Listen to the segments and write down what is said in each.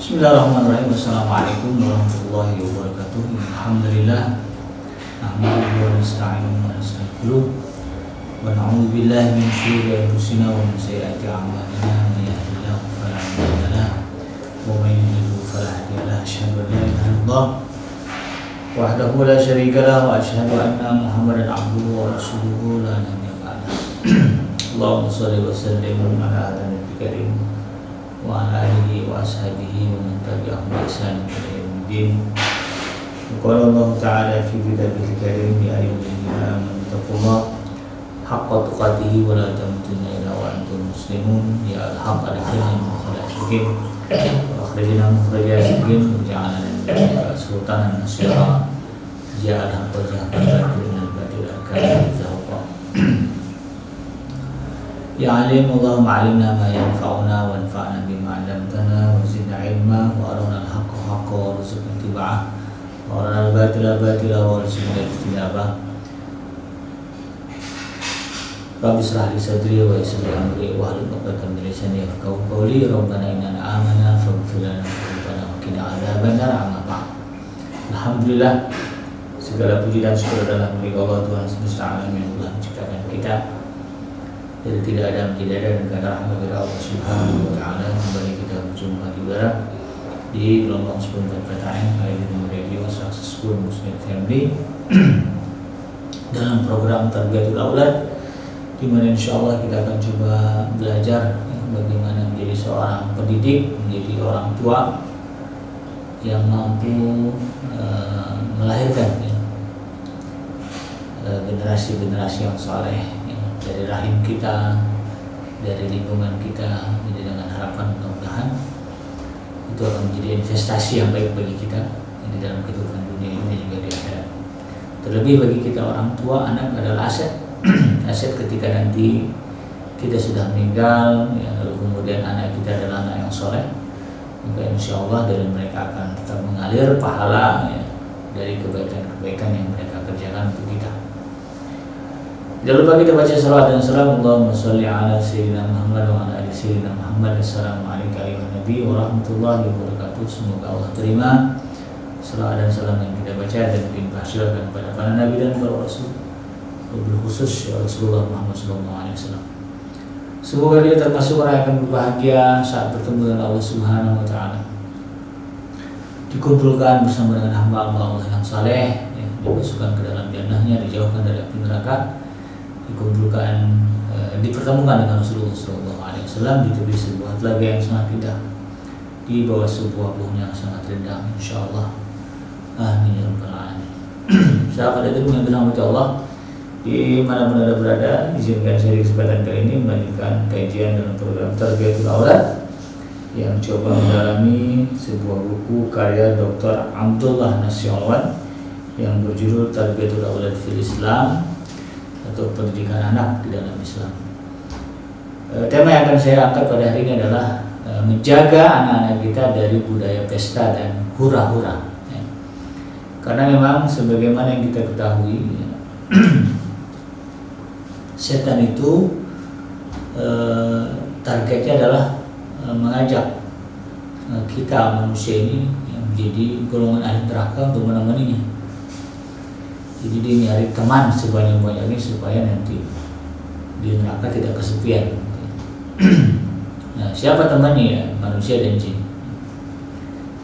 Bismillahirrahmanirrahim. Assalamualaikum warahmatullahi wabarakatuh. Alhamdulillah. Nahmaduhu wa nasta'inuhu wa nastaghfiruh. Wa na'udzu billahi min shururi anfusina wa min sayyiati a'malina. Man yahdihillahu fala mudilla lahu wa man yudlil fala hadiya lahu. Asyhadu an la ilaha illallah wahdahu la syarika lahu wa asyhadu anna Muhammadan abduhu wa rasuluhu la nabiyya ba'dahu. Allahumma shalli wa sallim ala nabiyyil karim wa ala alihi wa ashabihi wa man tabi'ahum bi ihsan ila yaumiddin. Qala Allah ta'ala fi kitabihi karim ya ayyuhallazina amanu taqullaha haqqa tuqatih wa la tamutunna illa wa antum muslimun. Ya al-haqq adkhilna mudkhala sidqin wa akhrijna mukhraja sidqin waj'alna min sultanan nasira. Ya al-haqq waj'alna min al-batil akal zahuqa. Ya alim Allahumma alimna ma yanfa'una wa anfa'na bima 'allamtana wa zidna ilma wa arina al-haqqa haqqan wa rzuqna ittiba'ah wa arina al-batila batila wa rzuqna ijtinabah. Rabbi shrah li sadri wa yassir li amri wa hlul 'uqdatam min lisani yafqahu qawli. Rabbana innana amanna faghfir lana dhunubanana wa qina adzabannar. Amma ba'd. Alhamdulillah, segala puji dan syukur adalah milik Allah Tuhan semesta alam yang telah menciptakan kita dari tidak ada menjadi ada, dan karena rahmat dari Allah Subhanahu wa taala kembali kita berjumpa di udara di gelombang 10.4 PTN di Radio Successful Muslim Family dalam program Tarbiyatul Aulad, di mana insyaallah kita akan coba belajar bagaimana menjadi seorang pendidik, menjadi orang tua yang mampu melahirkan generasi-generasi yang saleh dari rahim kita, dari lingkungan kita, dengan harapan mudah-mudahan itu akan menjadi investasi yang baik bagi kita di dalam kehidupan dunia ini dan juga di akhirat. Terlebih bagi kita orang tua, anak adalah aset. Aset ketika nanti kita sudah meninggal, lalu kemudian anak kita adalah anak yang soleh, maka insya Allah dari mereka akan tetap mengalir pahala dari kebaikan-kebaikan yang mereka kerjakan untuk kita. Jangan lupa kita baca salawat dan salam. Allahumma sholli ala sayyidina Muhammad wa ala ali sayyidina Muhammad. Assalamualaikum warahmatullahi wabarakatuh. Semoga Allah terima salawat dan salam yang kita baca dan dihasilkan kepada para nabi dan para rasul, wabil khusus ya Rasulullah Muhammad SAW. Semoga dia termasuk orang yang akan berbahagia saat bertemu dengan Allah Subhanahu wa taala, dikumpulkan bersama dengan hamba-hamba Allah yang saleh, dimasukkan ke dalam jannahnya, dijauhkan dari api neraka, dikumpulkan dipertemukan dengan Rasulullah SAW di tepi sebuah telaga yang sangat indah, di bawah sebuah pohon yang sangat rindang, insyaallah. Amin ya rabbal alamin. Sahabat hadirin yang dirahmati Allah, di mana-mana Anda berada, izinkan saya di kesempatan kali ini melanjutkan kajian dalam program Tarbiyatul Aulad yang coba mendalami sebuah buku karya Dr. Abdullah Nasihawan yang berjudul Tarbiyatul Aulad fil Islam, atau pendidikan anak di dalam Islam. Tema yang akan saya angkat pada hari ini adalah menjaga anak-anak kita dari budaya pesta dan hura-hura. Karena memang sebagaimana yang kita ketahui, setan itu targetnya adalah mengajak kita manusia ini yang menjadi golongan ahli neraka untuk menemaninya. Jadi dia nyari teman sebanyak-banyaknya supaya nanti di neraka tidak kesepian. Nah, siapa temannya ya? Manusia dan jin.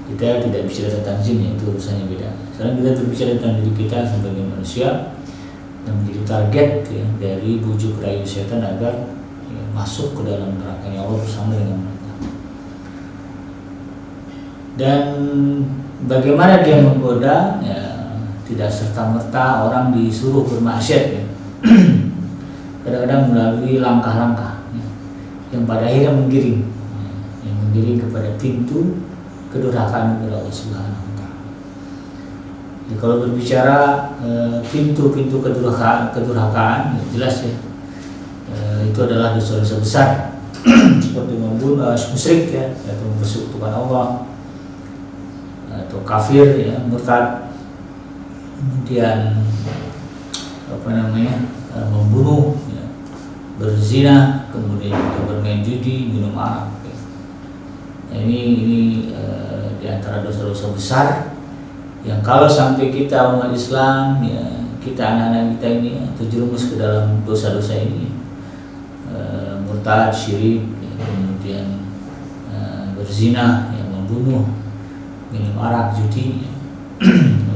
Kita tidak bicara tentang jin, itu urusannya beda. Sekarang kita berbicara tentang diri kita sebagai manusia yang menjadi target dari bujuk rayu setan agar masuk ke dalam nerakanya Allah bersama dengan mereka. Dan bagaimana dia menggoda? Tidak serta-merta orang disuruh bermaksiat, kadang-kadang melalui langkah-langkah yang pada akhirnya menggiring kepada pintu kedurhakaan kepada Allah Subhanahu wa taala. Jadi kalau berbicara pintu-pintu kedurhakaan, jelas ya, itu adalah dosa-dosa besar seperti membunuh, musyrik atau mempersekutukan Allah, atau kafir murtad, kemudian membunuh, berzina, kemudian juga bermain judi, minum arak. Nah, ini di antara dosa-dosa besar yang kalau sampai kita umat Islam, ya, kita anak-anak kita ini terjerumus ke dalam dosa-dosa ini, murtad, syirik, ya, kemudian berzina, yang membunuh, minum arak, judi,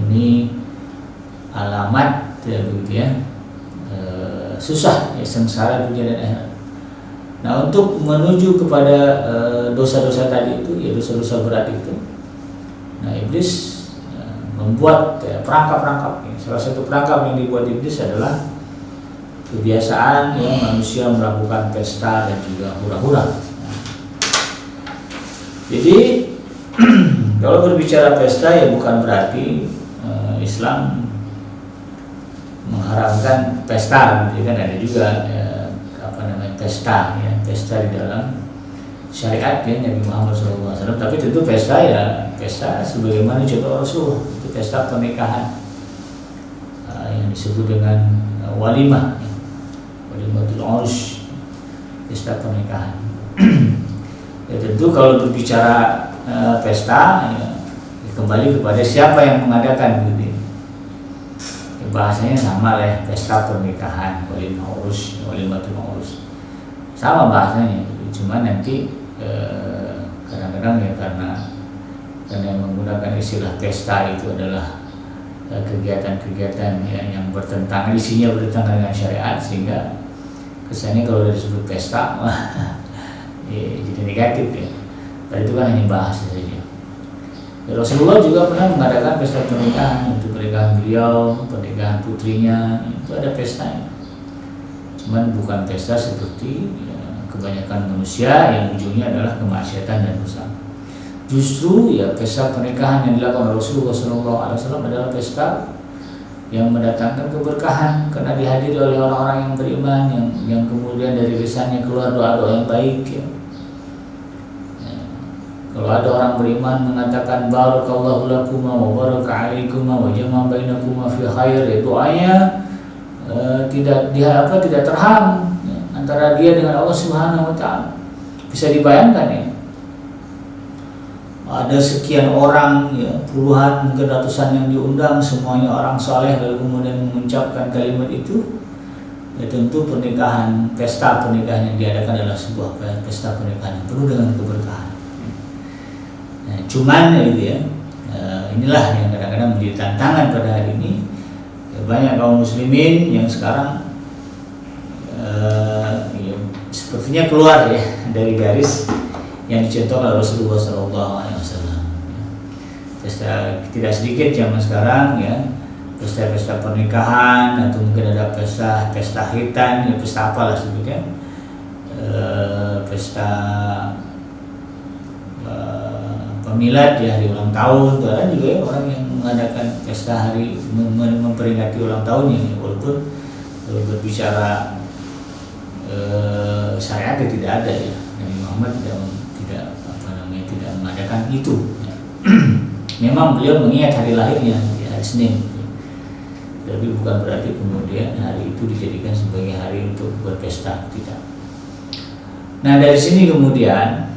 ini alamat, ya, begitu ya, susah, ya, sengsara dunia dan akhirat. Nah, untuk menuju kepada dosa-dosa tadi itu, ya dosa-dosa berat itu, nah iblis membuat perangkap-perangkap. Salah satu perangkap yang dibuat iblis adalah kebiasaan ya manusia melakukan pesta dan juga hura-hura. Jadi kalau berbicara pesta, ya bukan berarti Islam mengharamkan pesta, gitu kan. Ada juga pesta, ya, pesta di dalam syariat, ya, Nabi Muhammad SAW. Tapi tentu pesta, ya pesta sebagaimana contoh Rasulullah, itu pesta pernikahan yang disebut dengan walimah, ya, walimatul urus, pesta pernikahan. Ya tentu kalau berbicara pesta, ya, kembali kepada siapa yang mengadakan, gitu. Ya, bahasanya sama lah, ya, pesta pernikahan, walimah urus, walimatul urus, sama bahasanya. Cuma nanti kadang-kadang ya karena yang menggunakan istilah pesta itu adalah kegiatan-kegiatan ya, yang bertentangan, isinya bertentangan dengan syariat, sehingga kesannya kalau udah disebut pesta ya, jadi negatif, ya. Tapi itu kan hanya bahasa saja. Ya, Rasulullah juga pernah mengadakan pesta pernikahan, untuk pernikahan beliau, pernikahan putrinya, itu ada pestanya. Cuman bukan pesta seperti kebanyakan manusia yang ujungnya adalah kemaksiatan dan dosa. Justru ya pesta pernikahan yang dilakukan oleh Rasulullah SAW adalah pesta yang mendatangkan keberkahan, karena dihadiri oleh orang-orang yang beriman, yang kemudian dari lisannya keluar doa-doa yang baik, ya. Kalau ada orang beriman mengatakan barakallahu lakuma wa baraka alaikuma wa jama'a bainakuma fi khair, ya doanya tidak terhalang antara dia dengan Allah Subhanahu wa taala. Bisa dibayangkan, ya. Ada sekian orang, ya, puluhan mungkin ratusan yang diundang, semuanya orang saleh, lalu kemudian mengucapkan kalimat itu. Ya tentu pernikahan, pesta pernikahan yang diadakan adalah sebuah pesta pernikahan yang penuh dengan keberkahan. Nah, cuman itu ya, inilah yang kadang-kadang menjadi tantangan pada hari ini. Ya, banyak kaum muslimin yang sekarang sepertinya keluar, ya, dari garis yang dicontohkan oleh Rasulullah SAW. Pesta tidak sedikit zaman sekarang, ya, pesta-pesta pernikahan, atau mungkin ada pesta hitan, ya, pesta apalah sebutnya, pesta pemilad, ya, hari ulang tahun. Ada juga, ya, orang yang mengadakan pesta hari memperingati ulang tahunnya, walaupun kalau berbicara syariat tidak ada, ya. Nabi Muhammad tidak mengadakan itu, ya. Memang beliau mengingat hari lahirnya, ya, hari Senin, ya. Tapi bukan berarti kemudian hari itu dijadikan sebagai hari untuk berpesta, tidak. Nah, dari sini kemudian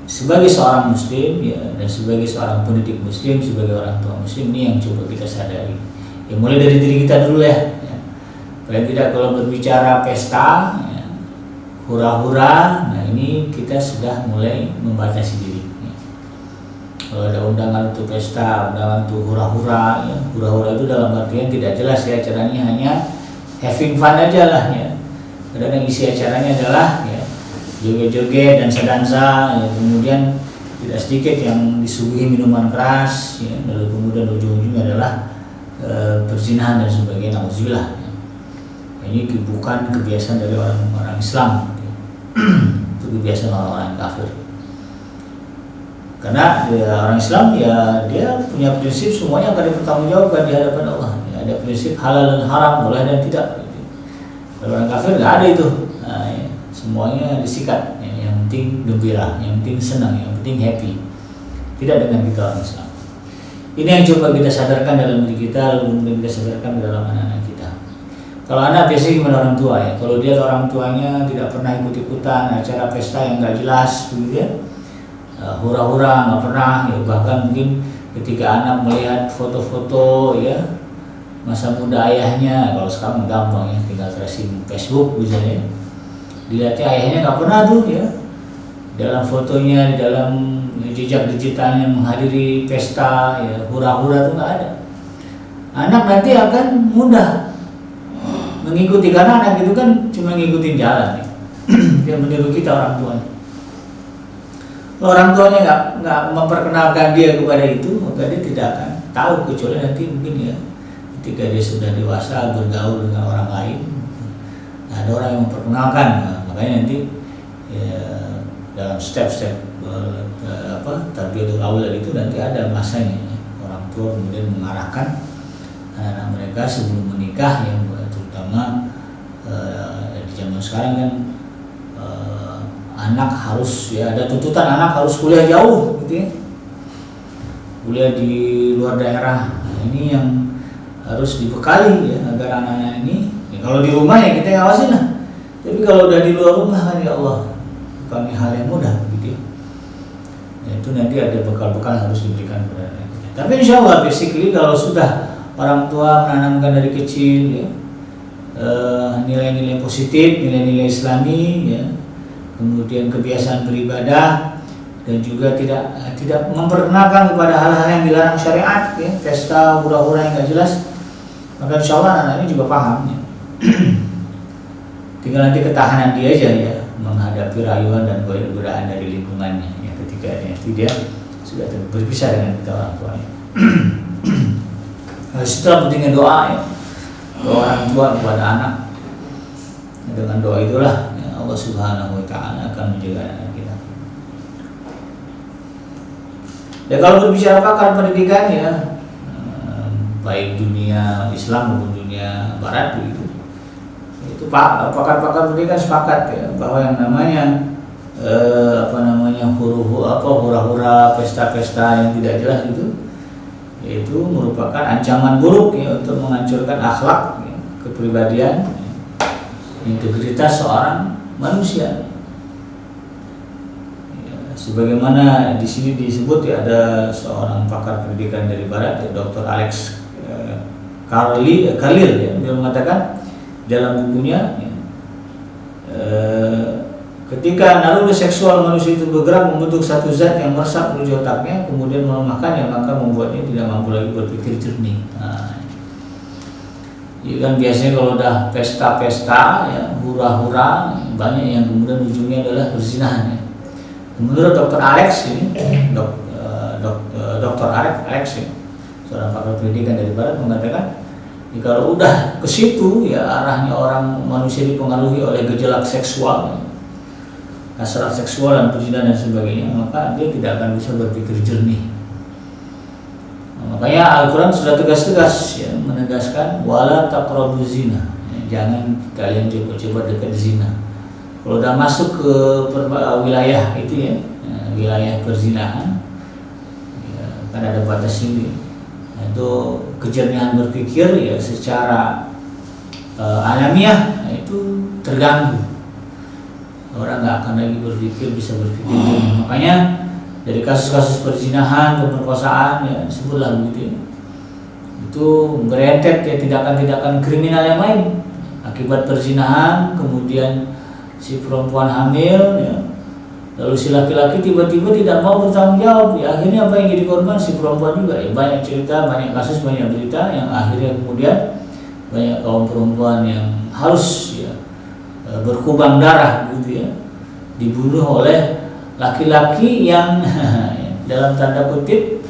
sebagai seorang muslim, ya, dan sebagai seorang pendidik muslim, sebagai orang tua muslim, ini yang coba kita sadari. Ya, mulai dari diri kita dulu, ya. Paling tidak kalau berbicara pesta, ya, hura-hura, nah ini kita sudah mulai membatasi diri, ya. Kalau ada undangan untuk pesta, undangan untuk hura-hura, ya, hura-hura itu dalam artian tidak jelas, ya, acaranya hanya having fun aja lah, ya. Kadang isi acaranya adalah, ya, joget-joget dan dansa, ya, kemudian tidak sedikit yang disuguhi minuman keras, ya, lalu kemudian ujung-ujungnya adalah perzinahan dan sebagainya. Nauzubillah. Ini bukan kebiasaan dari orang-orang Islam, itu kebiasaan orang-orang kafir. Karena ya, orang Islam, ya, dia punya prinsip semuanya akan dipertanggungjawabkan di hadapan Allah. Ya, ada prinsip halal dan haram, boleh dan tidak. Kalau orang kafir nggak ada itu. Nah, ya, semuanya disikat. Ya, yang penting gembira, yang penting senang, yang penting happy. Tidak dengan kita orang Islam. Ini yang coba kita sadarkan dalam diri kita, lalu kemudian kita sadarkan dalam anak-anak kita. Kalau anak biasanya gimana orang tua ya? Kalau dia orang tuanya tidak pernah ikut-ikutan acara pesta yang nggak jelas, begitu ya, hura-hura nggak pernah, ya bahkan mungkin ketika anak melihat foto-foto ya masa muda ayahnya, kalau sekarang gampang ya, tinggal tracing Facebook misalnya, dilihatnya ayahnya nggak pernah tuh ya, dalam fotonya, di dalam jejak digitalnya menghadiri pesta ya, hura-hura tuh nggak ada. Anak nanti akan mudah mengikuti, karena anak itu kan cuma ngikutin jalan ya. Dia meniru kita orang tuanya. Kalau orang tuanya nggak memperkenalkan dia kepada itu, maka dia tidak akan tahu, kecuali nanti mungkin ya ketika dia sudah dewasa bergaul dengan orang lain, nah, ada orang yang memperkenalkan, nah, makanya nanti ya, dalam step-step tarbiyatul aulad itu nanti ada masanya ya. Orang tua kemudian mengarahkan anak-anak mereka sebelum menikah yang terutama di zaman sekarang kan anak harus ya, ada tuntutan anak harus kuliah jauh gitu ya, kuliah di luar daerah. Nah, ini yang harus dibekali ya, agar anak-anak ini ya, kalau di rumah ya kita ngawasin lah, tapi kalau udah di luar rumah kan ya Allah bukan hal yang mudah gitu ya. Ya, itu nanti ada bekal-bekal harus diberikan kepada anak kita. Tapi insya Allah basically kalau sudah orang tua menanamkan dari kecil ya, nilai-nilai positif, nilai-nilai Islami ya, kemudian kebiasaan beribadah, dan juga tidak memperkenalkan kepada hal-hal yang dilarang syariat ya, pesta hura-hura yang nggak jelas, maka insya Allah anak ini juga paham ya. Tinggal nanti ketahanan dia aja ya menghadapi rayuan dan godaan dari lingkungannya ya, ketika dia sudah berpisah dengan kita orang tuanya. Setelah pentingnya doa ya, doa orang tua kepada anak. Dengan doa itulah ya, Allah Subhanahu wa Ta'ala akan menjaga anak kita. Ya kalau berbicara pakar pendidikan ya, baik dunia Islam maupun dunia Barat begitu, itu pakar-pakar pendidikan sepakat ya bahwa yang namanya hura-hura, pesta-pesta yang tidak jelas itu merupakan ancaman buruk ya untuk menghancurkan akhlak ya, kepribadian, integritas seorang manusia. Ya, sebagaimana di sini disebut ya, ada seorang pakar pendidikan dari Barat ya, Dr. Alex Khalil ya, dia mengatakan dalam bukunya ya, ketika naluri seksual manusia itu bergerak membentuk satu zat yang meresap menuju otaknya, kemudian melemahkannya, maka membuatnya tidak mampu lagi berpikir jernih. Nah, ya kan biasanya kalau udah pesta-pesta ya, hura-hura, banyak yang kemudian ujungnya adalah perzinahan ya. Menurut Dr. Alex ini, Dr. Alex ya, seorang pakar pendidikan dari Barat mengatakan, ya, kalau udah ke situ ya arahnya orang manusia dipengaruhi oleh gejolak seksual, hasrat seksual dan perzinahan dan sebagainya, maka dia tidak akan bisa berpikir jernih. Nah, makanya Al-Quran sudah tegas-tegas ya, menegaskan wala taqrabu zina, ya, jangan kalian coba-coba dekat zina. Kalau udah masuk ke wilayah itu ya, wilayah perzinahan ya, kan ada batas ini. Nah, itu kejernihan berpikir ya secara alamiah itu terganggu. Orang nggak akan lagi bisa berpikir jernih. Makanya dari kasus-kasus perzinahan, pemerkosaan ya sebutlah begitu ya, itu berentet ya tindakan-tindakan kriminal yang lain akibat perzinahan. Kemudian si perempuan hamil ya, lalu si laki-laki tiba-tiba tidak mau bertanggung jawab ya, akhirnya apa yang jadi korban si perempuan juga ya. Banyak cerita, banyak kasus, banyak berita yang akhirnya kemudian banyak kaum perempuan yang harus ya berkubang darah gitu ya, dibunuh oleh laki-laki yang dalam tanda kutip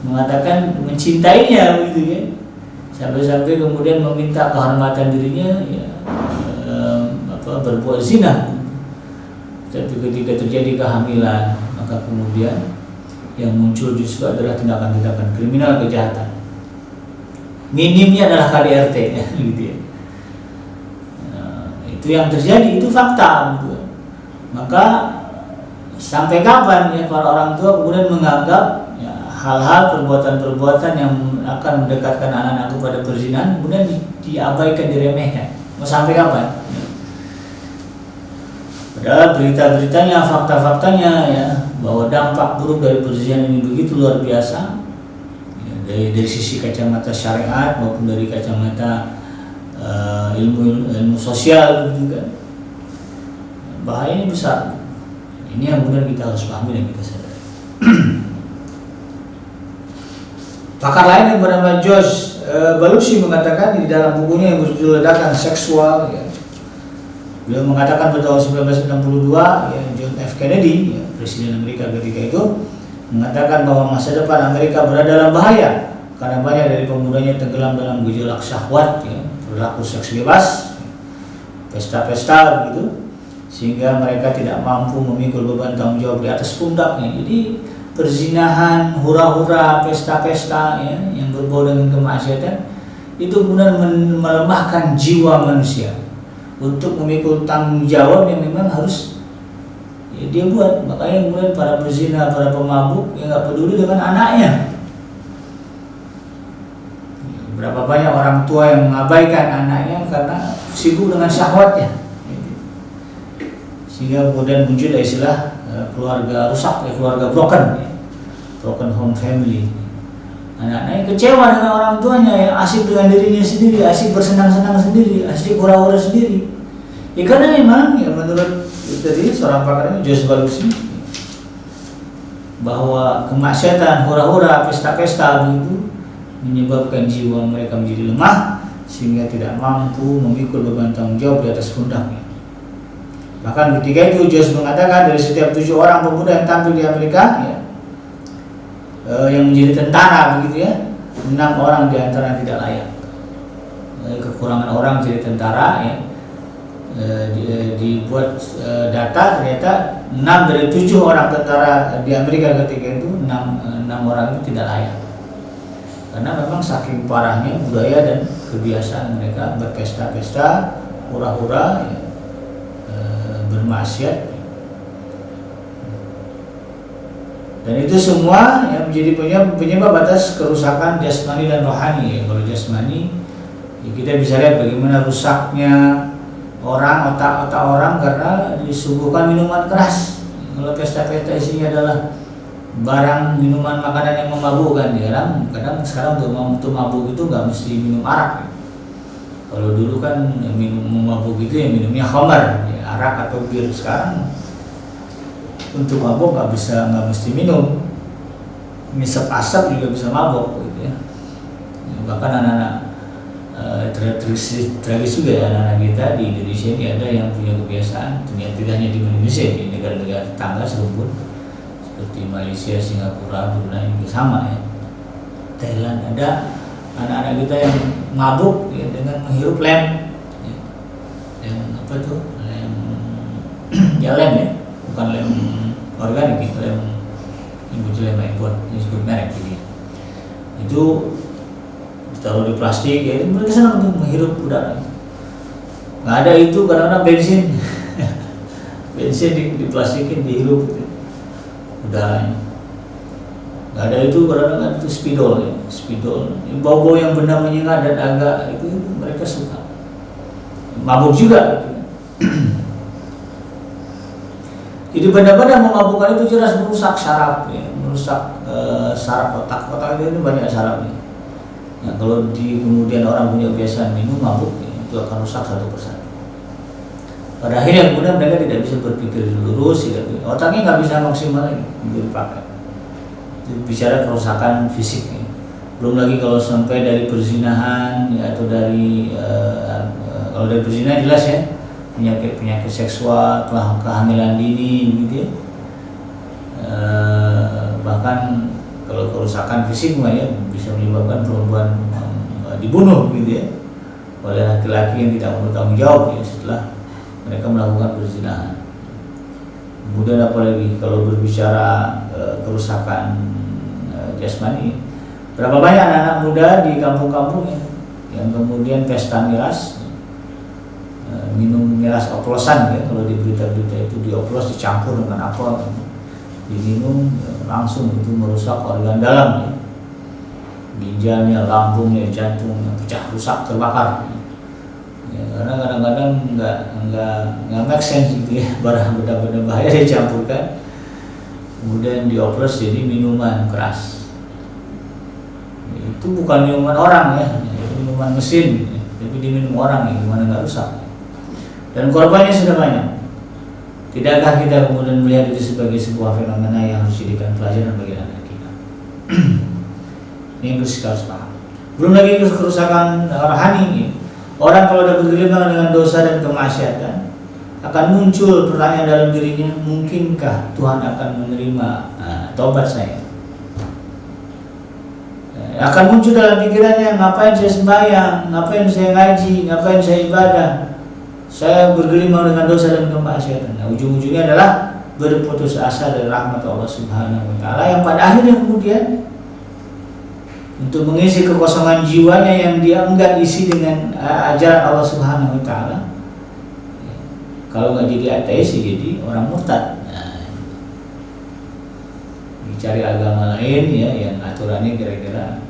mengatakan mencintainya gitu ya, sampai-sampai kemudian meminta kehormatan dirinya ya, berbuat zina. Tapi ketika terjadi kehamilan, maka kemudian yang muncul justru adalah tindakan-tindakan kriminal, kejahatan. Minimnya adalah KDRT ya, gitu ya. Itu yang terjadi, itu fakta gitu. Maka sampai kapan ya para orang tua kemudian menganggap ya, hal-hal perbuatan-perbuatan yang akan mendekatkan anak-anak kepada perzinahan, kemudian diabaikan, diremehkan. Mau sampai kapan? Padahal berita-beritanya, fakta-faktanya ya, bahwa dampak buruk dari perzinahan ini begitu luar biasa ya, dari sisi kacamata syariat maupun dari kacamata ilmu sosial juga. Bahayanya besar. Ini yang kemudian kita harus pahami dan kita sadari. Pakar lain yang bernama George Belushi mengatakan di dalam bukunya yang berjudul Ledakan Seksual ya, beliau mengatakan pada tahun 1962 ya, John F. Kennedy ya, Presiden Amerika ketika itu mengatakan bahwa masa depan Amerika berada dalam bahaya karena banyak dari pemudanya tenggelam dalam gejolak syahwat ya, berlaku seks bebas, pesta-pesta begitu, sehingga mereka tidak mampu memikul beban tanggung jawab di atas pundaknya. Jadi perzinahan, hura-hura, pesta-pesta ya, yang berbau dengan kemaksiatan itu kemudian melemahkan jiwa manusia untuk memikul tanggung jawab yang memang harus ya, dia buat. Makanya kemudian para pezina, para pemabuk yang nggak peduli dengan anaknya. Berapa banyak orang tua yang mengabaikan anaknya karena sibuk dengan syahwatnya, sehingga kemudian muncul istilah keluarga rusak, keluarga broken, broken home family. Anak-anaknya kecewa dengan orang tuanya yang asik dengan dirinya sendiri, asik bersenang-senang sendiri, asik hura-hura sendiri. Ya karena memang ya menurut tadi seorang pakar ini George Belushi bahwa kemaksiatan, hura-hura, pesta-pesta begitu menyebabkan jiwa mereka menjadi lemah sehingga tidak mampu memikul beban tanggung jawab di atas pundaknya. Bahkan ketika itu George mengatakan dari setiap 7 orang pemuda yang tampil di Amerika ya, yang menjadi tentara begitu ya, 6 orang di antara tidak layak. Kekurangan orang jadi tentara ya, dibuat data ternyata 6 dari 7 orang tentara di Amerika ketika itu 6 orang itu tidak layak. Karena memang saking parahnya budaya dan kebiasaan mereka berpesta-pesta, hura-hura ya, bermaksiat, dan itu semua yang menjadi penyebab atas kerusakan jasmani dan rohani ya. Kalau jasmani ya kita bisa lihat bagaimana rusaknya orang, otak-otak orang karena disuguhkan minuman keras. Kalau pesta-pesta isinya adalah barang minuman makanan yang memabukkan ya, kadang sekarang untuk mabuk itu nggak mesti minum arak. Kalau dulu kan minum mabuk itu ya minumnya khamar, ya, arak atau bir. Sekarang untuk mabuk nggak mesti minum, ngisep asap juga bisa mabuk gitu ya. Bahkan anak-anak tragis juga ya, anak-anak kita di Indonesia ini ada yang punya kebiasaan, ternyata tidak hanya di Indonesia, di negara-negara tetangga serumpun seperti Malaysia, Singapura, Brunei juga sama ya. Thailand ada anak-anak kita yang mabuk ya, dengan menghirup lem ya. Lem apa tuh? Lem ya lem ya, bukan lem organik gitu, lem lem import, disebut merek gitu. Itu ditaruh di plastik ya, mereka senang untuk menghirup udara. Nggak ada itu kadang-kadang bensin bensin diplastikin, dihirup gitu udaranya. Nggak ada itu kadang-kadang itu spidol ya, spidol. Bau-bau yang benar menyengat dan agak itu mereka suka. Mabuk juga gitu. Jadi benar-benar memabukkan itu jelas merusak saraf ya, merusak saraf otak itu banyak sarafnya. Nah, kalau kemudian orang punya kebiasaan minum mabuk ya, itu akan rusak satu persatu. Pada akhirnya kemudian mereka tidak bisa berpikir lurus, otaknya nggak bisa maksimal lagi dipakai. Itu bicara kerusakan fisik ya. Belum lagi kalau sampai dari perzinahan ya, atau dari kalau dari perzinahan jelas ya, penyakit seksual, kehamilan dini gitu ya. Bahkan kalau kerusakan fisik ya bisa menyebabkan perempuan dibunuh gitu ya oleh laki-laki yang tidak bertanggung jawab ya setelah mereka melakukan perzinahan. Kemudian apalagi kalau berbicara kerusakan jasmani, berapa banyak anak-anak muda di kampung-kampung ya, yang kemudian pesta miras, minum miras oplosan ya, kalau di berita-berita itu dioplos dicampur dengan apa, diminum langsung itu merusak organ dalam ya. ginjalnya, lambungnya, jantungnya pecah, rusak, terbakar. Ya, karena kadang-kadang nggak make sense gitu ya, barang benda-benda bahaya dicampurkan, kemudian dioplos jadi minuman keras. Itu bukan minuman orang ya, itu minuman mesin, tapi diminum orang ya, gimana nggak rusak. Dan korbannya sudah banyak. Tidakkah kita kemudian melihat itu sebagai sebuah fenomena yang harus dijadikan pelajaran bagi anak kita? Ini yang kita harus paham. Belum lagi kerusakan rohani ini. Orang kalau sudah bergelimang dengan dosa dan kemaksiatan, akan muncul pertanyaan dalam dirinya, mungkinkah Tuhan akan menerima taubat saya? Akan muncul dalam pikirannya, ngapain saya sembahyang, ngapain saya ngaji, ngapain saya ibadah, saya bergelimang dengan dosa dan kemaksiatan. Nah, ujung-ujungnya adalah berputus asa dari rahmat Allah Subhanahu wa Ta'ala, yang pada akhirnya kemudian untuk mengisi kekosongan jiwanya yang dia enggak isi dengan ajaran Allah Subhanahu wa Ta'ala. Kalau nggak jadi ateis, jadi orang murtad. Nah, dicari agama lain ya, yang aturannya kira-kira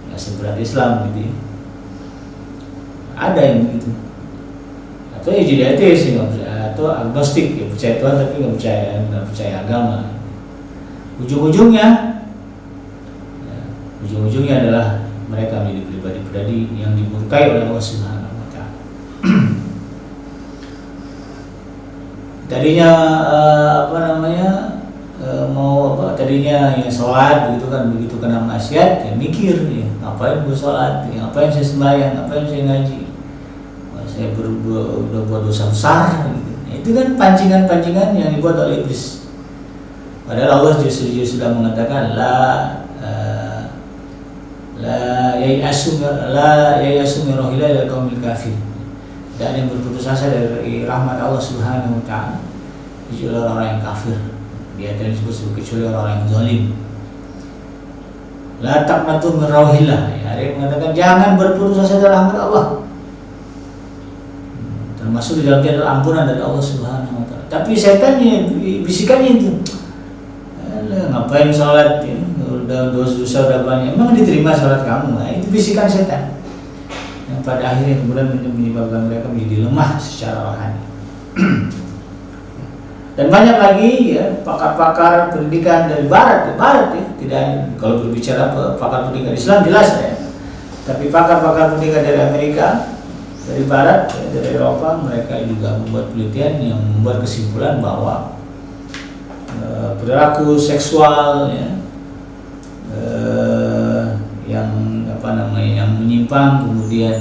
nggak seberat Islam gitu. Ada yang begitu. Atau ya jadi ateis ya, atau agnostik ya, percaya Tuhan tapi nggak percaya agama. Ujung-ujungnya adalah mereka menjadi pribadi-pribadi yang dimurkai oleh Allah Subhanahu wa Ta'ala. Tadinya tadinya ya sholat begitu kan, begitu kena maksiat ya mikir ya, ngapain gue sholat, ya, ngapain saya sembahyang, ngapain saya ngaji, saya udah buat dosa besar gitu. Nah, itu kan pancingan-pancingan yang dibuat oleh iblis. Padahal Allah justru sudah mengatakan la yai'asu min rohillah al-qaumil kafir. Dan yang berputus asa dari rahmat Allah Subhanahu wa Ta'ala kecuali orang yang kafir. Dia tadi disebut kecuali orang yang zalim. La taqnatu min rohillah. Ada yang mengatakan jangan berputus asa dari rahmat Allah. Termasuk di dalamnya adalah ampunan dari Allah Subhanahu wa Ta'ala. Tapi setannya bisikannya itu, ngapain sholat ya? Udah dosa udah banyak, emang diterima sholat kamu? Nah, itu bisikan setan yang pada akhirnya kemudian menyebabkan mereka menjadi lemah secara rohani. Dan banyak lagi ya pakar-pakar pendidikan dari barat ya, tidak kalau berbicara pakar pendidikan Islam jelas ya, tapi pakar-pakar pendidikan dari Amerika, dari barat ya, dari Eropa, mereka juga membuat penelitian yang membuat kesimpulan bahwa perilaku seksual ya, yang menyimpang, kemudian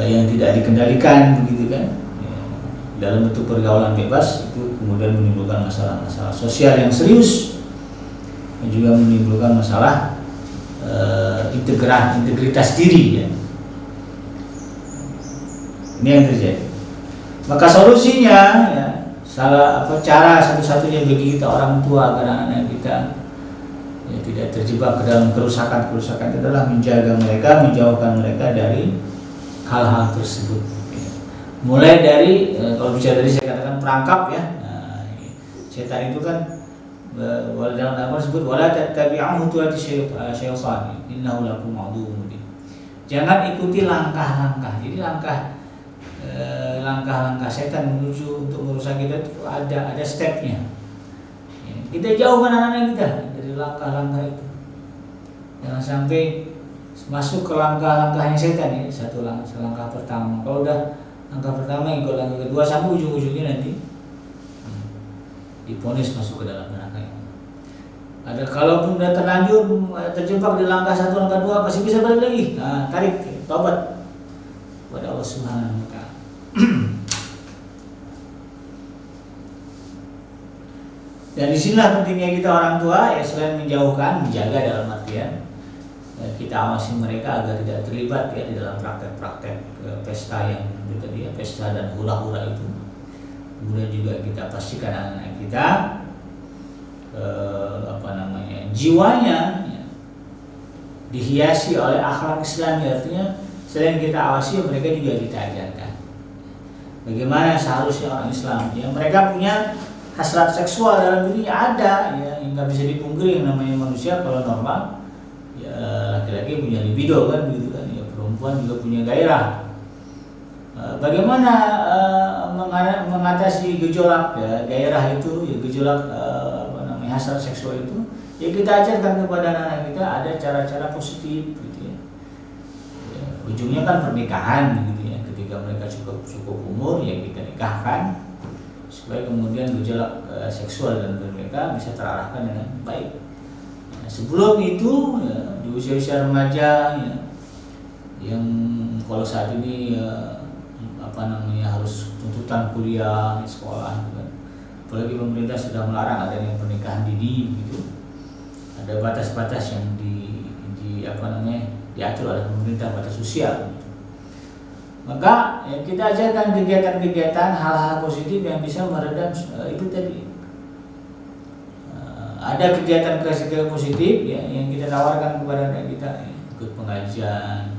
yang tidak dikendalikan begitu kan ya, dalam bentuk pergaulan bebas, itu kemudian menimbulkan masalah-masalah sosial yang serius, dan juga menimbulkan masalah integritas diri ya. Ini yang terjadi. Maka solusinya ya, cara satu-satunya bagi kita orang tua agar anak-anak kita ya, tidak terjebak ke dalam kerusakan itu adalah menjaga mereka, menjauhkan mereka dari hal-hal tersebut. Mulai dari kalau bicara dari saya katakan perangkap ya. Nah, setan itu kan dalam Al-Qur'an disebut wala tattabi'u khutuwati syaitan innahu lakum aduwwun mubin. Jangan ikuti langkah-langkah. Jadi langkah-langkah setan menuju untuk merusak kita itu ada stepnya. Ya, kita jauhkan anak-anak kita dari langkah-langkah itu. Jangan sampai masuk ke langkah-langkahnya setan ya. Langkah pertama. Kalau udah langkah pertama ikut langkah kedua sampai ujung-ujungnya nanti diponis masuk ke dalam neraka. Ada kalaupun udah terlanjur terjebak di langkah 1, langkah 2 pasti bisa balik lagi. Nah, tarik taubat kepada Allah Subhanahu wa Ta'ala. Dan disinilah pentingnya kita orang tua ya, selain menjauhkan, menjaga dalam artian kita awasi mereka agar tidak terlibat ya di dalam praktek-praktek pesta yang itu tadi ya, pesta dan hura-hura itu. Kemudian juga kita pastikan anak-anak kita jiwanya ya, dihiasi oleh akhlak Islam, artinya selain kita awasi mereka juga kita ajarkan bagaimana seharusnya orang Islam ya. Mereka punya hasrat seksual dalam dirinya, ada ya, yang nggak bisa dipungkiri, yang namanya manusia kalau normal ya, laki-laki punya libido kan gitu kan, ya perempuan juga punya gairah. Bagaimana mengatasi gejolak ya, gairah itu, ya gejolak hasrat seksual itu? Ya kita ajarkan kepada anak-anak kita ada cara-cara positif gitu ya. Ya, ujungnya kan pernikahan gitu ya. Ketika mereka cukup umur ya kita nikahkan supaya kemudian gejolak seksual dan mereka bisa terarahkan dengan baik. Nah, sebelum itu ya, di usia-usia remaja ya, yang kalau saat ini harus tuntutan kuliah, sekolah gitu kan. Apalagi pemerintah sudah melarang adanya pernikahan dini gitu. Ada batas-batas yang diatur oleh pemerintah, batas usia gitu. Maka ya, kita ajarkan kegiatan-kegiatan hal-hal positif yang bisa meredam itu tadi. Ada kegiatan positif ya, yang kita tawarkan kepada anak kita ya, ikut pengajian,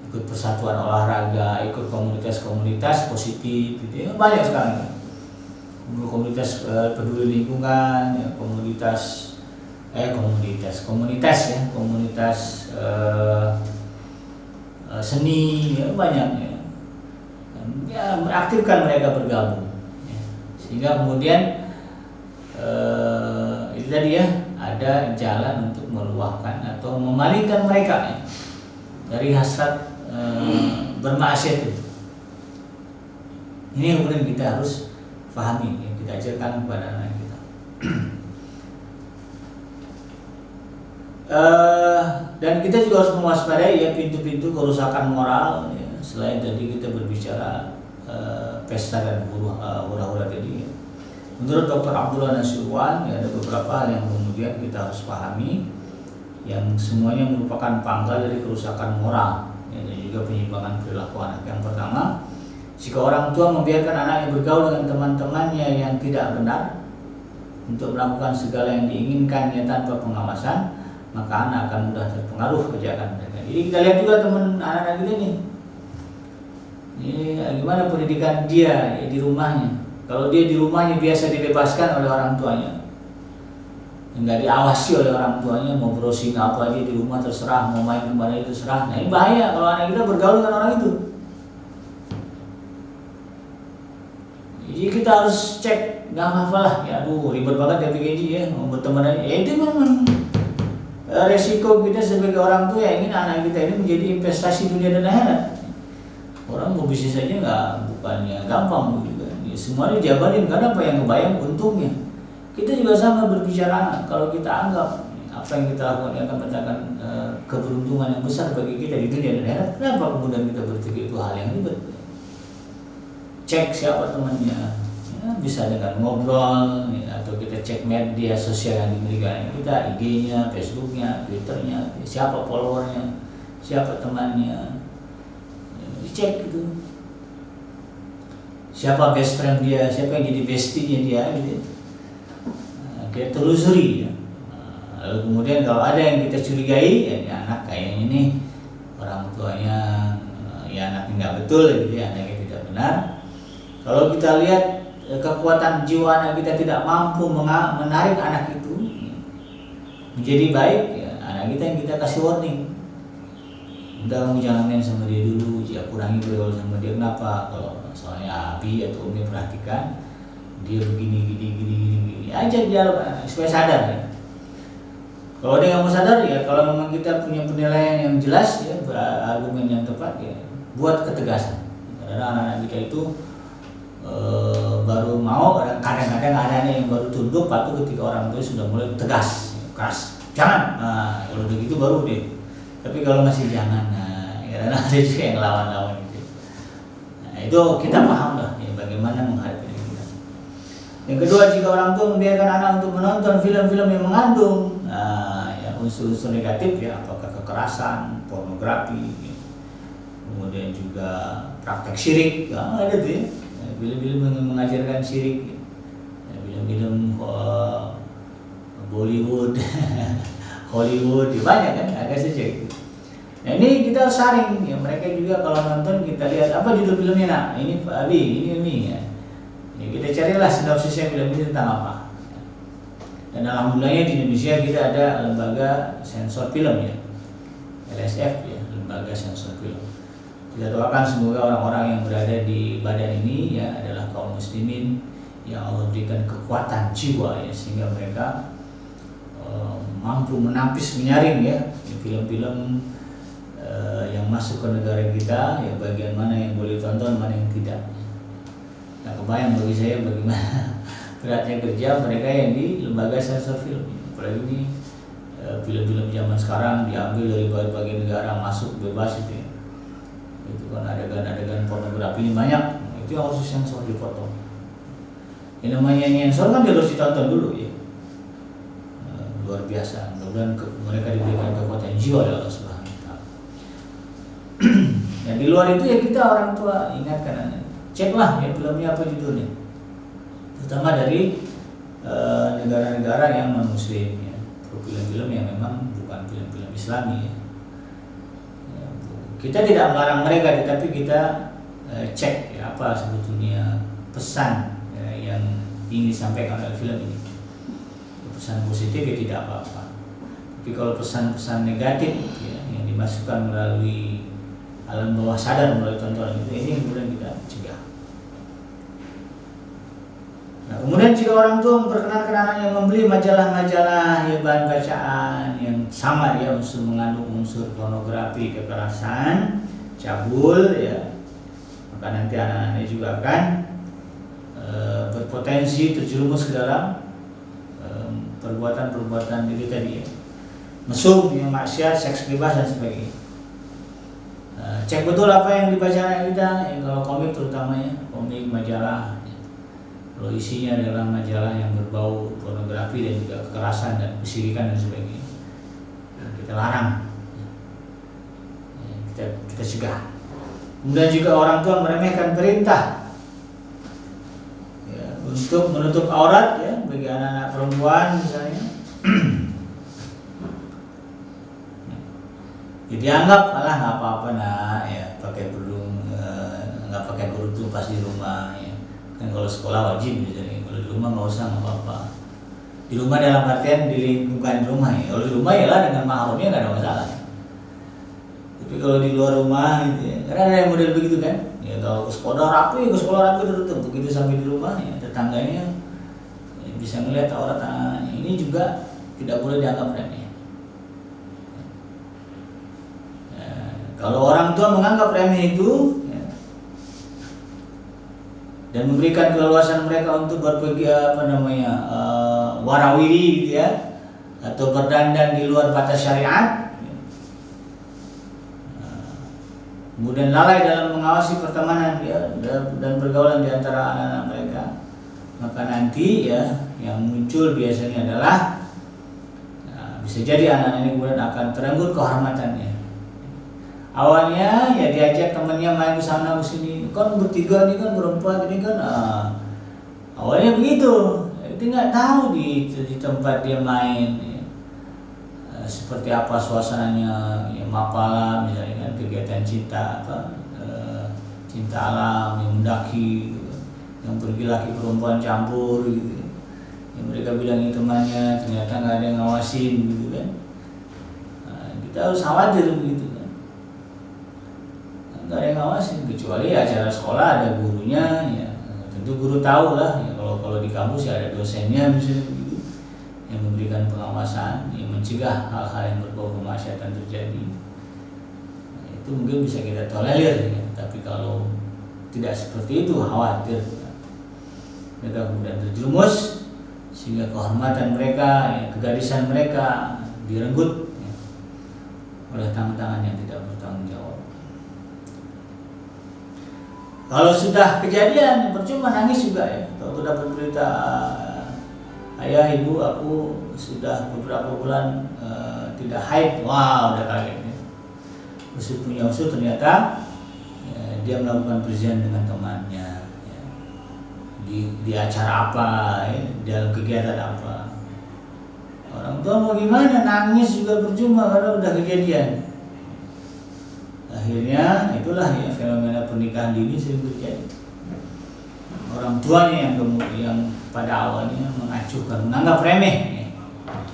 ikut persatuan olahraga, ikut komunitas-komunitas positif gitu ya. Banyak sekarang ya. Komunitas peduli lingkungan ya, komunitas seni ya, banyak ya. Ya aktifkan mereka bergabung ya. Sehingga kemudian itu tadi ya, ada jalan untuk meluahkan atau memalingkan mereka ya, dari hasrat bermaksiat itu. Ini yang kemudian kita harus pahami ya, kita ajarkan kepada anak kita. Dan kita juga harus mewaspadai ya pintu-pintu kerusakan moral ya. Selain tadi kita berbicara pesta dan hura-hura tadi ya. Menurut Dr. Abdullah Nasuwan ya, ada beberapa hal yang kemudian kita harus pahami yang semuanya merupakan pangkal dari kerusakan moral ya, dan juga penyimpangan perilaku anak. Yang pertama, jika orang tua membiarkan anaknya bergaul dengan teman-temannya yang tidak benar untuk melakukan segala yang diinginkannya tanpa pengawasan, maka anak akan mudah terpengaruh kebijakan mereka. Jadi kita lihat juga teman anak-anak kita nih, ini gimana pendidikan dia ya, di rumahnya. Kalau dia di rumahnya biasa dibebaskan oleh orang tuanya, nggak diawasi oleh orang tuanya, mau browsing apa aja di rumah terserah, mau main kemana itu terserah. Nah ini bahaya kalau anak kita bergaul dengan orang itu. Jadi kita harus cek, nggak apa-apa lah, ya aduh ribet banget ya PKJ ya, mau berteman aja. Ya itu memang resiko kita sebagai orang tua yang ingin anak kita ini menjadi investasi dunia dan akhirat. Orang mau bisnis saja bukannya gampang juga. Ya, semuanya dijabarin karena apa yang kebayang untungnya. Kita juga sama berbicara, kalau kita anggap apa yang kita lakukan akan mendatangkan keberuntungan yang besar bagi kita di dunia dan akhirat, kenapa kemudian kita berpikir itu hal yang ribet? Cek siapa temannya, ya, bisa dengan ngobrol ya, atau kita cek media sosial yang dimiliki kita, IG-nya, Facebook-nya, Twitter-nya, siapa followernya, siapa temannya, ya, dicek gitu. Siapa best friend dia, siapa yang jadi bestie-nya dia gitu. Nah, kita telusuri ya. Lalu kemudian kalau ada yang kita curigai, ya anak kayaknya ini orang tuanya ya anaknya nggak betul gitu ya, anaknya tidak benar. Kalau kita lihat kekuatan jiwa anak kita tidak mampu menarik anak itu menjadi baik, ya anak kita yang kita kasih warning. Udah kamu jangan main sama dia dulu, ya kurangi bergaul sama dia. Kenapa? Kalau soalnya Abi atau Umi perhatikan dia begini aja dialog supaya sadar ya. Kalau dia nggak mau sadar ya, kalau memang kita punya penilaian yang jelas ya, argumen yang tepat ya, buat ketegasan. Karena anak-anak kita itu baru mau, kadang-kadang ada yang baru tunduk patuh ketika orang tua sudah mulai tegas, keras, jangan. Nah, kalau begitu baru deh. Tapi kalau masih jangan, nah, karena ada juga yang lawan-lawan gitu. Nah, itu kita paham lah ya, bagaimana menghadapi kita. Yang kedua, jika orang tua membiarkan anak untuk menonton film-film yang mengandung ya, unsur-unsur negatif ya, apakah kekerasan, pornografi, ya, kemudian juga praktek syirik, ya, ada tuh ya. Film-film yang mengajarkan syirik, ya, film-film Bollywood, Hollywood, ya banyak kan, ada saja gitu. Nah ini kita harus saring, ya mereka juga kalau nonton kita lihat apa judul filmnya, nah ini Pak Abi, ini ya. Ya kita carilah sinopsisnya film ini tentang apa. Dan alhamdulillahnya di Indonesia kita ada lembaga sensor film ya. LSF ya, Lembaga Sensor Film. Kita doakan semoga orang-orang yang berada di badan ini ya adalah kaum muslimin yang Allah berikan kekuatan jiwa ya, sehingga mereka mampu menapis, menyaring ya film-film yang masuk ke negara kita ya, bagian mana yang boleh tonton, mana yang tidak. Nah, kebayang bagi saya bagaimana beratnya kerja mereka yang di lembaga sensor film. Apalagi ini film-film zaman sekarang diambil dari berbagai negara, masuk bebas itu ya. Itu kan adegan-adegan pornografi ini banyak, itu yang harus sensor dipotong. Yang namanya sensor kan harus ditonton dulu ya. Luar biasa, mudah-mudahan mereka diberikan kekuatan jiwa oleh Allah Subhanahu wa Ta'ala. Dan di luar itu ya kita orang tua ingatkan anak, ceklah ya filmnya apa judulnya, terutama dari negara-negara yang non-muslim ya, film-film yang memang bukan film-film Islami ya. Kita tidak melarang mereka, tetapi kita cek ya, apa sebetulnya pesan ya, yang ingin disampaikan oleh film ini. Pesan positif ya tidak apa-apa, tapi kalau pesan-pesan negatif ya, yang dimasukkan melalui alam bawah sadar melalui tontonan itu, ini kemudian kita cegah. Nah, kemudian jika orang tua memperkenankan anaknya membeli majalah-majalah ya, bahan bacaan yang sama ya, unsur mengandung unsur pornografi, kekerasan, cabul ya, maka nanti anak-anaknya juga akan berpotensi terjerumus ke dalam perbuatan-perbuatan itu tadi ya, mesum, yang maksiat, seks bebas dan sebagainya. Cek betul apa yang dibaca anak kita ya, kalau komik terutama ya, komik, majalah ya. Kalau isinya adalah majalah yang berbau pornografi dan juga kekerasan dan kesyirikan dan sebagainya, kita larang ya, kita cegah. Kemudian juga orang tua meremehkan perintah ya, untuk menutup aurat ya, bagi anak-anak perempuan misalnya. Ya, dianggap malah nggak apa-apa nak ya, pakai kerudung, nggak pakai kerudung pas di rumah ya. Kan kalau sekolah wajib misalnya, kalau di rumah nggak usah, nggak apa-apa. Di rumah dalam artian di lingkungan rumah ya. Kalau di rumah ya lah dengan mahramnya nggak ada masalah. Tapi kalau di luar rumah gitu ya, karena ada yang model begitu kan. Ya kalau ke sekolah rapi tertutup. Begitu sampai di rumah ya, tetangganya ya, bisa melihat aurat anaknya. Ini juga tidak boleh dianggap remeh. Kalau orang tua menganggap remeh itu ya, dan memberikan keleluasan mereka untuk berpergi warawiri gitu ya, atau berdandan di luar batas syariat ya. Kemudian lalai dalam mengawasi pertemanan ya, dan pergaulan di antara anak-anak mereka, maka nanti ya yang muncul biasanya adalah bisa jadi anak-anak ini kemudian akan terenggut kehormatannya. Awalnya ya diajak temannya main ke sana ke sini, kan bertiga nih kan, berempat ini kan, awalnya begitu. Dia nggak tahu di tempat dia main ya, seperti apa suasananya ya, mapala misalnya kan, kegiatan cinta cinta alam yang mendaki gitu, yang pergi laki perempuan campur gitu, yang mereka bilangnya temannya ternyata nggak ada yang ngawasin gitu kan. Kita harus khawatir begitu. Nggak ada yang ngawasin, kecuali acara sekolah ada gurunya ya, tentu guru tahu lah ya, kalau di kampus ya ada dosennya misalnya begitu, yang memberikan pengawasan, yang mencegah hal-hal yang berbau kemaksiatan terjadi. Nah, itu mungkin bisa kita tolerir ya, tapi kalau tidak seperti itu khawatir ya, mereka kemudian terjerumus sehingga kehormatan mereka ya, kegadisan mereka direnggut ya, oleh tangan-tangan yang tidak bertanggung jawab. Kalau sudah kejadian, percuma nangis juga ya. Kalau dapat berita, ayah, ibu, aku sudah beberapa bulan tidak haid, wah udah kaget ya. Usut punya usut, ternyata ya, dia melakukan perzinan dengan temannya ya. Di acara apa, ya, dalam kegiatan apa. Orang tua mau gimana, nangis juga percuma karena udah kejadian. Akhirnya itulah ya fenomena pernikahan dini sering terjadi. Orang tuanya yang pada awalnya mengacuhkan, menganggap remeh ya.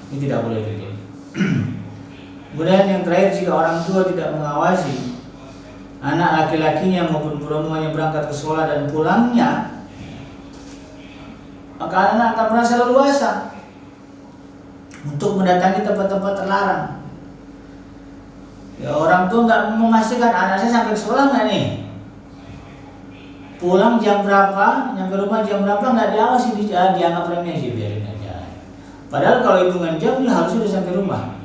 Ini tidak boleh terjadi. Kemudian yang terakhir, jika orang tua tidak mengawasi anak laki-lakinya maupun perempuannya berangkat ke sekolah dan pulangnya, maka anak akan merasa leluasa untuk mendatangi tempat-tempat terlarang. Ya, orang tua nggak memastikan anak saya sampai sekolah nggak nih, pulang jam berapa, nyampe rumah jam berapa, nggak diawasi, dianggap remeh aja, biarin aja. Padahal kalau hitungan jam dia harus sudah sampai rumah.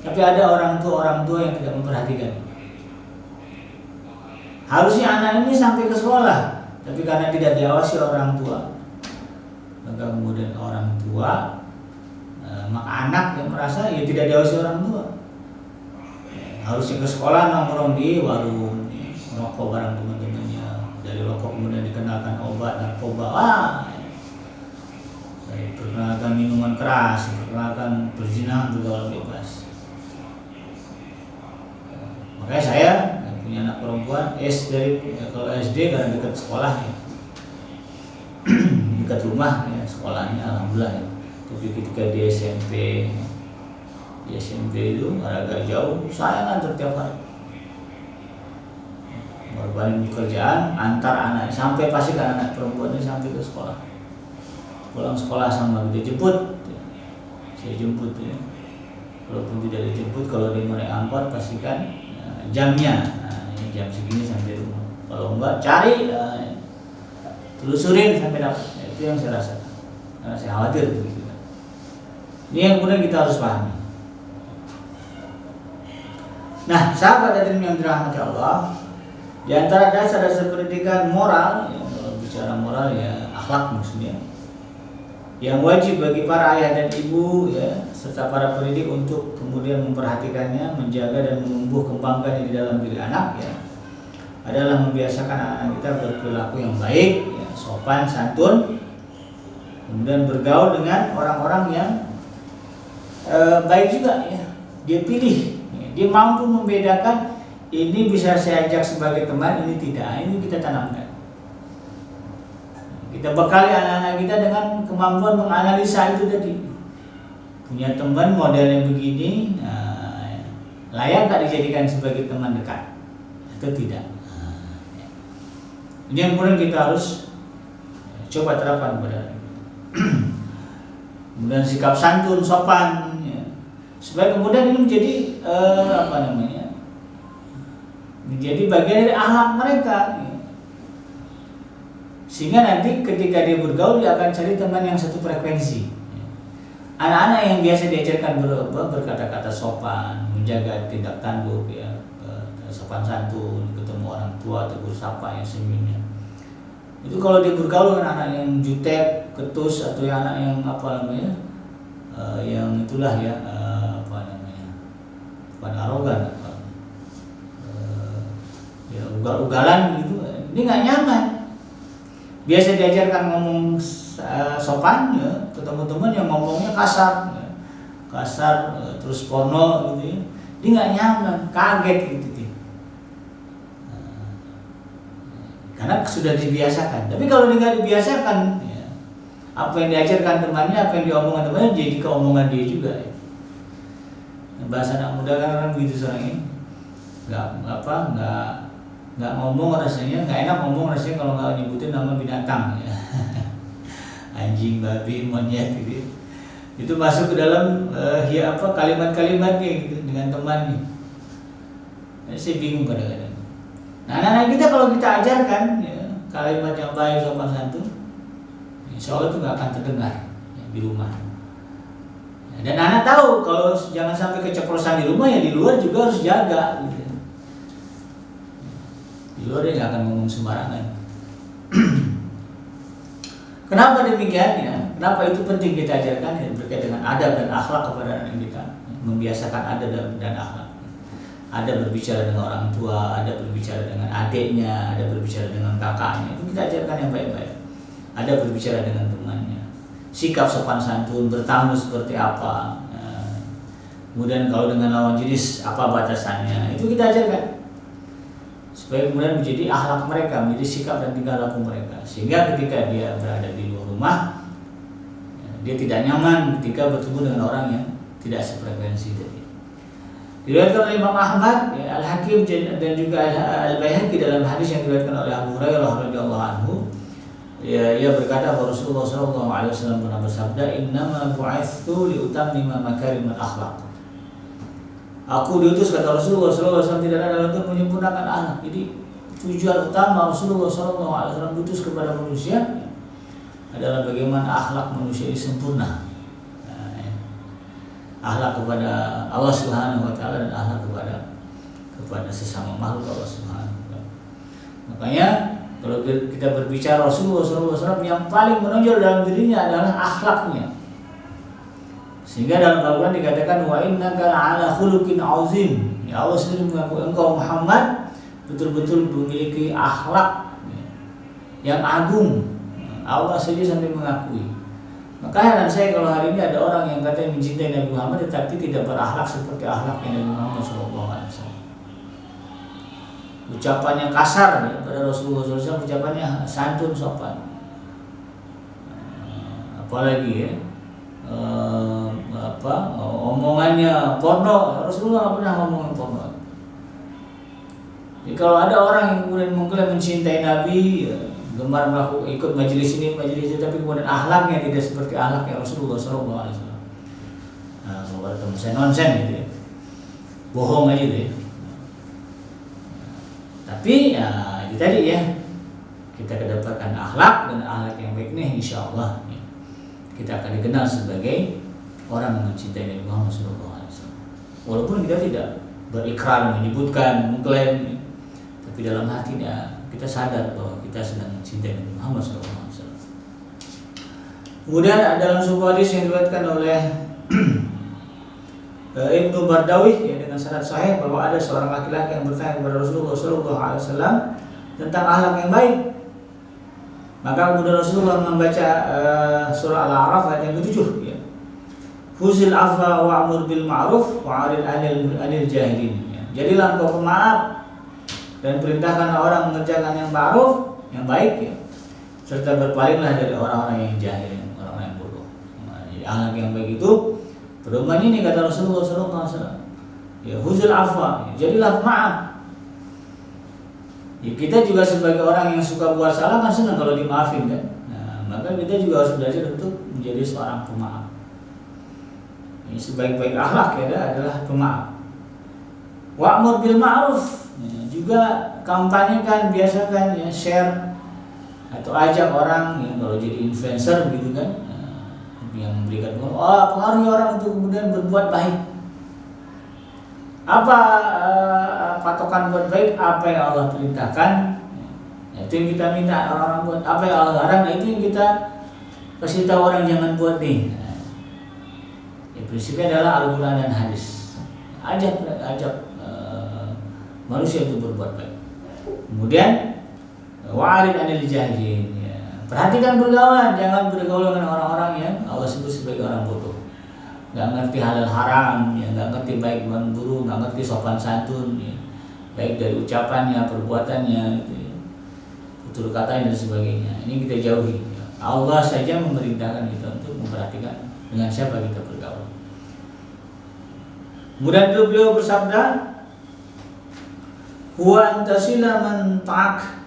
Tapi ada orang tua yang tidak memperhatikan. Harusnya anak ini sampai ke sekolah, tapi karena tidak diawasi orang tua, maka kemudian orang tua, maka anak yang merasa ya tidak diawasi orang tua. Harusnya ke sekolah nongkrong di warung, rokok bareng teman-temannya, dari rokok kemudian dikenalkan obat, narkoba, perkenalkan minuman keras, perkenalkan perzinahan, bergaul bebas. Makanya saya punya anak perempuan, kalau SD karena dekat sekolah ya, dekat rumah ya, sekolahnya alhamdulillah ya. Tapi ketika di SMP itu agak jauh, saya ngantar tiap hari, berbaring pekerjaan, antar anak sampai pastikan anak perempuannya sampai ke sekolah, pulang sekolah sama kita jemput, saya jemput ya. Walaupun tidak dijemput, kalau dia mau naik angkot pastikan jamnya, ini jam segini sampai rumah. Kalau enggak cari, telusurin sampai dapat. Itu yang saya rasakan, karena saya khawatir begitu. Ini yang kemudian kita harus pahami. Nah, sahabat hadirin yang dirahmati Allah, di antara dasar-dasar pendidikan moral, ya, kalau bicara moral ya akhlak maksudnya, yang wajib bagi para ayah dan ibu ya, serta para pendidik untuk kemudian memperhatikannya, menjaga dan menumbuh kembangkannya di dalam diri anak ya, adalah membiasakan anak-anak kita berperilaku yang baik, ya, sopan, santun, kemudian bergaul dengan orang-orang yang baik juga ya. Dia pilih, ya, dia mampu membedakan ini bisa saya ajak sebagai teman, ini tidak. Ini kita tanamkan. Kita bekali anak-anak kita dengan kemampuan menganalisa itu tadi. Punya teman modelnya begini, layak tak dijadikan sebagai teman dekat atau tidak? Ini yang kemudian kita harus coba terapkan pada kemudian sikap santun, sopan, ya. Supaya kemudian ini menjadi menjadi bagian dari akhlak mereka, ya. Sehingga nanti ketika dia bergaul, dia akan cari teman yang satu frekuensi. Anak-anak yang biasa diajarkan berkata-kata sopan, menjaga tindak tanduk, ya, sopan santun, ketemu orang tua tegur sapa yang senyumnya. Itu kalau dia bergaul dengan anak yang jutek, ketus, atau yang anak yang yang itulah ya, bukan arogan, ya ugal-ugalan gitu, ini nggak nyaman. Biasa diajarkan ngomong sopan, ya, ketemu teman yang ngomongnya kasar, ya. Kasar, terus porno gitu ya. Dia nggak nyaman, kaget gitu dia. Karena sudah dibiasakan. Tapi kalau dia nggak dibiasakan, ya, apa yang diajarkan temannya, apa yang diomongkan temannya jadi keomongan dia juga. Ya. Bahasa anak muda kan begitu sekarang ini, nggak ngomong rasanya, nggak enak ngomong rasanya kalau nggak nyebutin nama binatang, ya. Anjing, babi, monyet gitu. Itu masuk ke dalam kalimat-kalimatnya gitu dengan temannya. Jadi saya bingung kadang-kadang. Nah, anak-anak kita kalau kita ajarkan ya, kalimat yang baik, sopan santun, insya Allah itu nggak akan terdengar ya, di rumah. Dan anak tahu kalau jangan sampai keceplosan di rumah, ya di luar juga harus jaga. Gitu. Di luar dia nggak akan ngomong sembarangan. Kenapa demikian ya? Kenapa itu penting kita ajarkan ya, berkait dengan adab dan akhlak kepada anak kita, membiasakan adab dan akhlak. Ada berbicara dengan orang tua, ada berbicara dengan adiknya, ada berbicara dengan kakaknya. Itu kita ajarkan yang baik-baik. Ada berbicara dengan temannya. Sikap sopan santun, bertamu seperti apa. Kemudian kalau dengan lawan jenis apa batasannya, itu kita ajarkan. Supaya kemudian menjadi akhlak mereka, menjadi sikap dan tingkah laku mereka. Sehingga ketika dia berada di luar rumah, dia tidak nyaman ketika bertemu dengan orang yang tidak sefrekuensi tadi. Diriwayatkan oleh Imam Ahmad, ya, Al-Hakim dan juga Al-Baihaqi dalam hadis yang diriwayatkan oleh Abu Hurairah radhiyallahu anhu. Ya, ia berkata bahwa Rasulullah SAW pernah bersabda, "Innama bu'itsu liutammima makarimal akhlaq." Aku diutus, kata Rasulullah SAW, tidak ada untuk menyempurnakan akhlak. Jadi tujuan utama Rasulullah SAW diutus kepada manusia adalah bagaimana akhlak manusia ini sempurna. Akhlak kepada Allah Subhanahu wa taala dan akhlak kepada sesama makhluk Allah Subhanahu wa taala. Makanya kalau kita berbicara Rasulullah SAW, yang paling menonjol dalam dirinya adalah akhlaknya. Sehingga dalam Al-Quran dikatakan, wa innaka la'ala khuluqin azim. Ya, Allah sendiri mengaku engkau Muhammad betul-betul memiliki akhlak yang agung. Allah saja sampai mengakui. Maka heran saya kalau hari ini ada orang yang katanya mencintai Nabi Muhammad tetapi tidak berakhlak seperti akhlaknya Nabi Muhammad SAW. Ucapannya kasar ya, pada Rasulullah SAW, ucapannya santun sopan. Apalagi ya, omongannya porno. Rasulullah nggak pernah ngomongin porno. Jadi kalau ada orang yang kemudian mengklaim mencintai Nabi, ya, gemar melakukan ikut majelis ini majelis itu, tapi kemudian akhlaknya tidak seperti akhlaknya Rasulullah SAW. Nah, kalau ketemu saya nonsen gitu ya, bohong aja gitu ya. Tapi ya itu tadi ya, kita kedapatkan akhlak dan akhlak yang baik nih, insya Allah ya, kita akan dikenal sebagai orang yang mencintai Nabi Muhammad SAW. Walaupun kita tidak berikrar menyebutkan, mengklaim, tapi dalam hatinya kita sadar bahwa kita sedang mencintai Nabi Muhammad SAW. Kemudian dalam sebuah hadis yang diriwayatkan oleh Ibnu Bardawi ya, dengan sanad sahih bahwa ada seorang laki-laki yang bertanya kepada Rasulullah SAW tentang akhlak yang baik. Maka kemudian Rasulullah membaca surah Al-A'raf ayat yang ke-7 ya. Huzil afwa wa'mur bil ma'ruf wa'arid 'anil jahilin. Ya. Jadilah engkau pemaaf dan perintahkan orang mengerjakan yang ma'ruf, yang baik ya. Serta berpalinglah dari orang-orang yang jahil, orang-orang yang bodoh. Nah, jadi akhlak yang baik itu pedoman ini kata Rasulullah SAW. Ya, huzul afwa, ya, jadilah maaf. Ya, kita juga sebagai orang yang suka buat salah kan senang kalau dimaafin kan. Nah, maka kita juga harus belajar untuk menjadi seorang pemaaf. Ini sebaik-baik akhlak ya adalah pemaaf. Wa'mur bil ma'ruf, ya, juga kampanyekan, biasakan ya, share atau ajak orang yang kalau jadi influencer gitu kan, yang memberikan pengaruhi orang untuk kemudian berbuat baik. Apa patokan buat baik? Apa yang Allah perintahkan, itu yang kita minta orang-orang buat. Apa yang Allah larang, itu yang kita kasih tahu orang jangan buat nih. Ya, prinsipnya adalah Al-Quran dan hadis. Ajak manusia untuk berbuat baik. Kemudian wa'arid 'anil jahilin. Perhatikan pergaulan, jangan bergaul dengan orang-orang yang Allah sebut sebagai orang bodoh. Gak ngerti halal haram, ya, gak ngerti baik dan buruk, gak ngerti sopan santun, ya, baik dari ucapannya, perbuatannya, gitu, ya, tutur katanya dan sebagainya. Ini kita jauhi. Ya. Allah saja memerintahkan kita untuk memperhatikan dengan siapa kita bergaul. Kemudian beliau bersabda, "Huwa antasila man ta'ak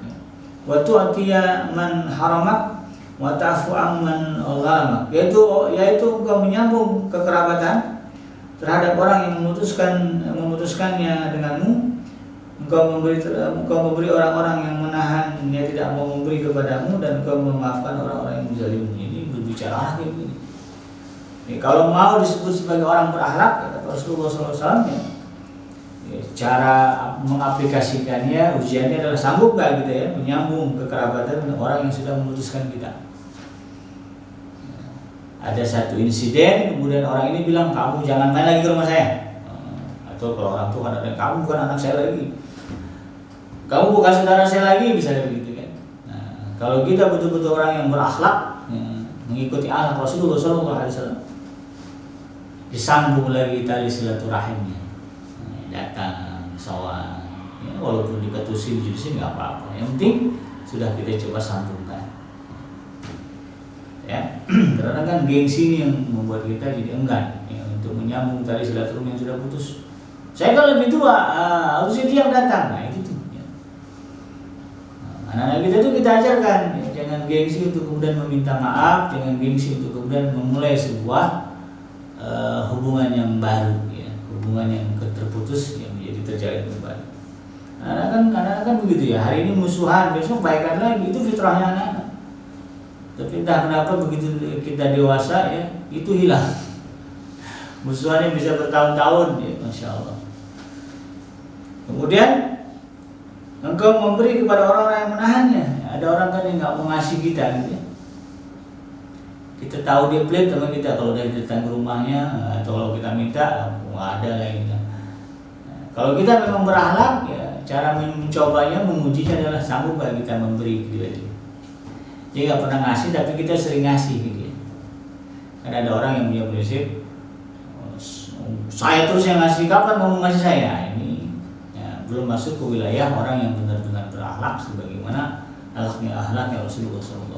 wa tu'tiya man haramak wa ta'fu amman zalamak." Yaitu engkau menyambung kekerabatan terhadap orang yang memutuskannya denganmu. Engkau memberi orang-orang yang menahan, yang tidak mau memberi kepadamu, dan engkau memaafkan orang-orang yang menzalimi. Ini berbicara kayak begini. Ya, kalau mau disebut sebagai orang berakhlak, kata Rasulullah SAW, ya, cara mengaplikasikannya, ujiannya adalah sanggup gak gitu ya, menyambung kekerabatan dengan orang yang sudah memutuskan kita. Ada satu insiden, kemudian orang ini bilang, kamu jangan main lagi ke rumah saya. Atau kalau orang tua kan ada, kamu bukan anak saya lagi, kamu bukan saudara saya lagi, bisa begitu kan. Nah, kalau kita betul-betul orang yang berakhlak, ya, mengikuti akhlak Rasulullah SAW, disambung lagi tali silaturahimnya. Datang, sowan, ya, walaupun dikatusin, jurusin nggak apa-apa. Yang penting sudah kita coba sambungkan. Ya, karena kan gengsi ini yang membuat kita jadi enggan ya, untuk menyambung tali silaturahmi yang sudah putus. Saya kan lebih tua, harusnya dia yang datang. Nah itu tuh. Ya. Anak-anak kita tuh kita ajarkan, ya, jangan gengsi untuk kemudian meminta maaf, jangan gengsi untuk kemudian memulai sebuah hubungan yang baru, ya, hubungan yang terputus yang menjadi terjalin kembali. Anak-anak kan begitu ya. Hari ini musuhan, besok baikan lagi. Itu fitrahnya anak-anak. Tapi entah kenapa begitu kita dewasa ya, itu hilang. Musuhannya bisa bertahun-tahun, ya, masya Allah. Kemudian engkau memberi kepada orang-orang yang menahannya. Ada orang kan yang nggak mau ngasih kita, gitu ya. Kita tahu dia pelit sama kita kalau dia datang ke rumahnya, atau kalau kita minta, nggak ada lagi. Kalau kita memang berakhlak, ya, cara mencobanya, mengujinya adalah sanggup nggak kita memberi ke dia. Dia nggak pernah ngasih, tapi kita sering ngasih ke dia. Karena ada orang yang punya prinsip, saya terus yang ngasih, kapan kamu ngasih saya? Ini ya, belum masuk ke wilayah orang yang benar-benar berakhlak sebagaimana akhlaknya Rasulullah SAW.